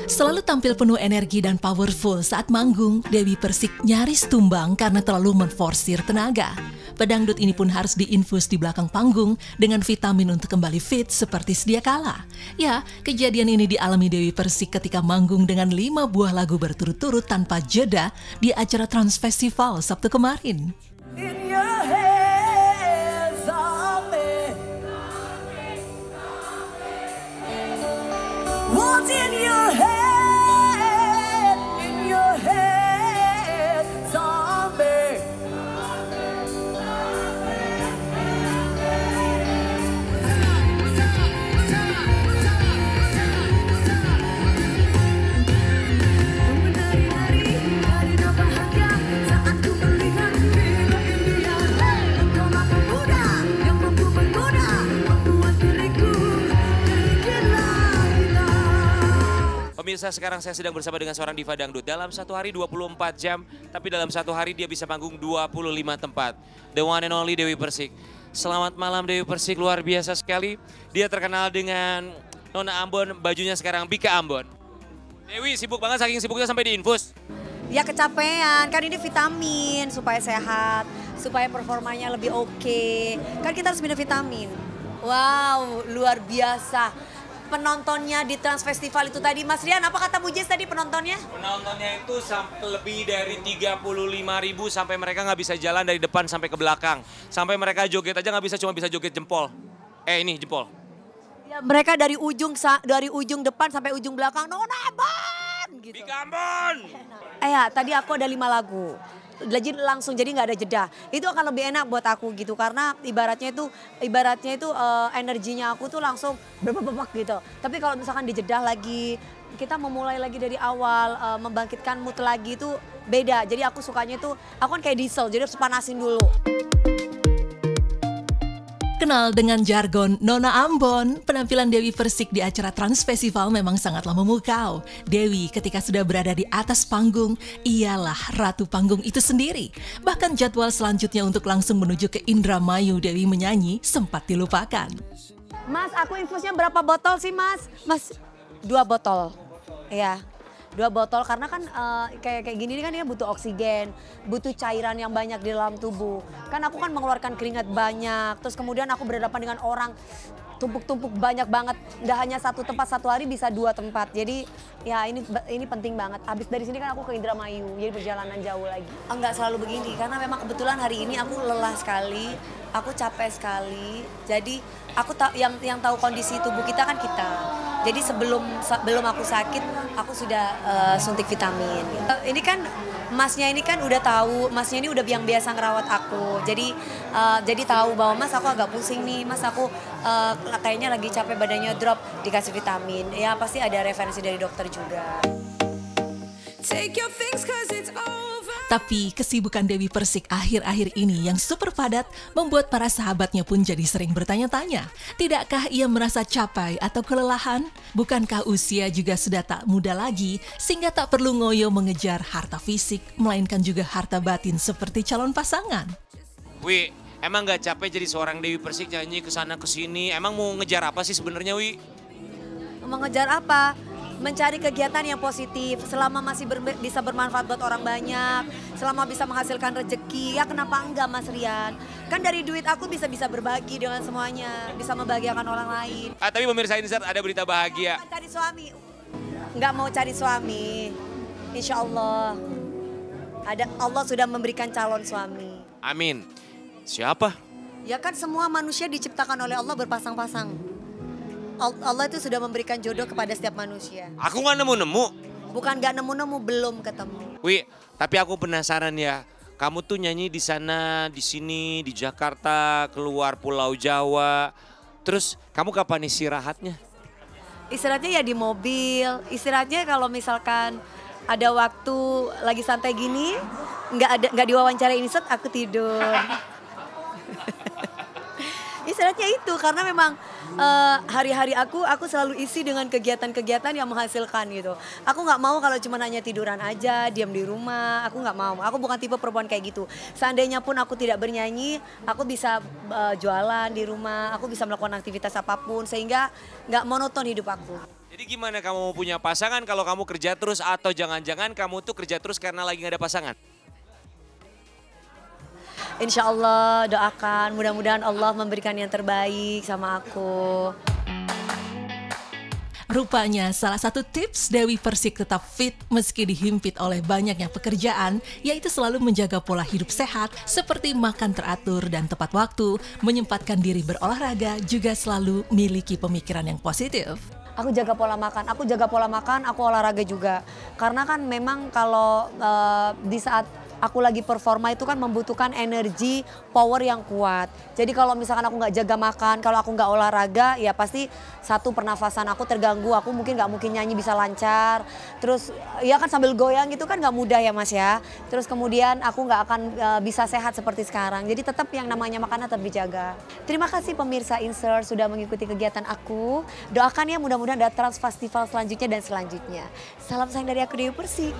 Selalu tampil penuh energi dan powerful saat manggung, Dewi Persik nyaris tumbang karena terlalu menforsir tenaga. Pedangdut ini pun harus diinfus di belakang panggung dengan vitamin untuk kembali fit seperti sedia kala. Ya, kejadian ini dialami Dewi Persik ketika manggung dengan 5 buah lagu berturut-turut tanpa jeda di acara Trans Festival Sabtu kemarin. In your hands, zombie. What's in your head? In your head, zombie. Pemirsa, sekarang saya sedang bersama dengan seorang diva dangdut. Dalam satu hari 24 jam, tapi dalam satu hari dia bisa manggung 25 tempat. The one and only Dewi Persik. Selamat malam Dewi Persik, luar biasa sekali. Dia terkenal dengan Nona Ambon, bajunya sekarang Bika Ambon. Dewi sibuk banget, saking sibuknya sampai diinfus. Ya kecapean, kan ini vitamin supaya sehat, supaya performanya lebih oke. Kan kita harus minum vitamin. Wow, luar biasa. Penontonnya di Trans Festival itu tadi, Mas Rian, apa kata Bu Jess tadi penontonnya? Penontonnya itu sampai lebih dari 35.000 sampai mereka nggak bisa jalan dari depan sampai ke belakang. Sampai mereka joget aja nggak bisa, cuma bisa joget jempol. Ini jempol. Ya, mereka dari ujung depan sampai ujung belakang, Nona Ambon! Gitu. Bika Ambon! Ya, tadi aku ada 5 lagu. Langsung jadi nggak ada jeda. Itu akan lebih enak buat aku gitu karena ibaratnya itu energinya aku tuh langsung bebek gitu. Tapi kalau misalkan dijedah lagi, kita memulai lagi dari awal, membangkitkan mood lagi itu beda. Jadi aku sukanya itu, aku kan kayak diesel, jadi harus panasin dulu. Kenal dengan jargon Nona Ambon, penampilan Dewi Persik di acara Trans Festival memang sangatlah memukau. Dewi ketika sudah berada di atas panggung, ialah ratu panggung itu sendiri. Bahkan jadwal selanjutnya untuk langsung menuju ke Indramayu Dewi menyanyi sempat dilupakan. Mas, aku infusnya berapa botol sih Mas? Mas, 2 botol. Ya. 2 botol karena kan kayak gini kan dia butuh oksigen, butuh cairan yang banyak di dalam tubuh. Kan aku kan mengeluarkan keringat banyak, terus kemudian aku berhadapan dengan orang tumpuk-tumpuk banyak banget. Nggak hanya satu tempat, satu hari bisa 2 tempat. Jadi ya ini penting banget. Habis dari sini kan aku ke Indramayu, jadi perjalanan jauh lagi. Enggak selalu begini karena memang kebetulan hari ini aku lelah sekali, aku capek sekali. Jadi aku yang tahu kondisi tubuh kita kan kita. Jadi sebelum aku sakit, aku sudah suntik vitamin. Ini kan Masnya ini kan udah tahu, Masnya ini udah yang biasa ngerawat aku. Jadi tahu bahwa Mas aku agak pusing nih, Mas aku kayaknya lagi capek badannya drop, dikasih vitamin. Ya pasti ada referensi dari dokter juga. Take your things 'cause it's over. Tapi kesibukan Dewi Persik akhir-akhir ini yang super padat membuat para sahabatnya pun jadi sering bertanya-tanya. Tidakkah ia merasa capek atau kelelahan? Bukankah usia juga sudah tak muda lagi sehingga tak perlu ngoyo mengejar harta fisik, melainkan juga harta batin seperti calon pasangan? Wi, emang nggak capek jadi seorang Dewi Persik nyanyi kesana kesini? Emang mau ngejar apa sih sebenarnya, Wi? Mengejar apa? Mencari kegiatan yang positif, selama masih bisa bermanfaat buat orang banyak, selama bisa menghasilkan rezeki, ya kenapa enggak Mas Rian? Kan dari duit aku bisa berbagi dengan semuanya, bisa membahagiakan orang lain. Tapi pemirsa ini ada berita bahagia. Cari suami, nggak mau cari suami, insya Allah. Allah sudah memberikan calon suami. Amin. Siapa? Ya kan semua manusia diciptakan oleh Allah berpasang-pasang. Allah itu sudah memberikan jodoh kepada setiap manusia. Aku nggak nemu-nemu. Bukan nggak nemu-nemu, belum ketemu. Wi, tapi aku penasaran ya. Kamu tuh nyanyi di sana, di sini, di Jakarta, keluar Pulau Jawa. Terus kamu kapan istirahatnya? Istirahatnya ya di mobil. Istirahatnya kalau misalkan ada waktu lagi santai gini, nggak diwawancarain set, aku tidur. Istirahatnya itu karena memang hari-hari aku selalu isi dengan kegiatan-kegiatan yang menghasilkan gitu. Aku nggak mau kalau cuma hanya tiduran aja, diam di rumah. Aku nggak mau. Aku bukan tipe perempuan kayak gitu. Seandainya pun aku tidak bernyanyi, aku bisa jualan di rumah. Aku bisa melakukan aktivitas apapun sehingga nggak monoton hidup aku. Jadi gimana kamu mau punya pasangan kalau kamu kerja terus atau jangan-jangan kamu tuh kerja terus karena lagi gak ada pasangan? Insya Allah doakan, mudah-mudahan Allah memberikan yang terbaik sama aku. Rupanya salah satu tips Dewi Persik tetap fit meski dihimpit oleh banyaknya pekerjaan, yaitu selalu menjaga pola hidup sehat seperti makan teratur dan tepat waktu, menyempatkan diri berolahraga, juga selalu miliki pemikiran yang positif. Aku jaga pola makan, aku olahraga juga. Karena kan memang kalau di saat aku lagi performa itu kan membutuhkan energi, power yang kuat. Jadi kalau misalkan aku nggak jaga makan, kalau aku nggak olahraga, ya pasti satu pernafasan aku terganggu. Aku mungkin nggak nyanyi bisa lancar. Terus ya kan sambil goyang gitu kan nggak mudah ya Mas ya. Terus kemudian aku nggak akan bisa sehat seperti sekarang. Jadi tetap yang namanya makanan tetap dijaga. Terima kasih pemirsa Insert sudah mengikuti kegiatan aku. Doakan ya mudah-mudahan ada Trans Festival selanjutnya dan selanjutnya. Salam sayang dari aku Dewi Persik.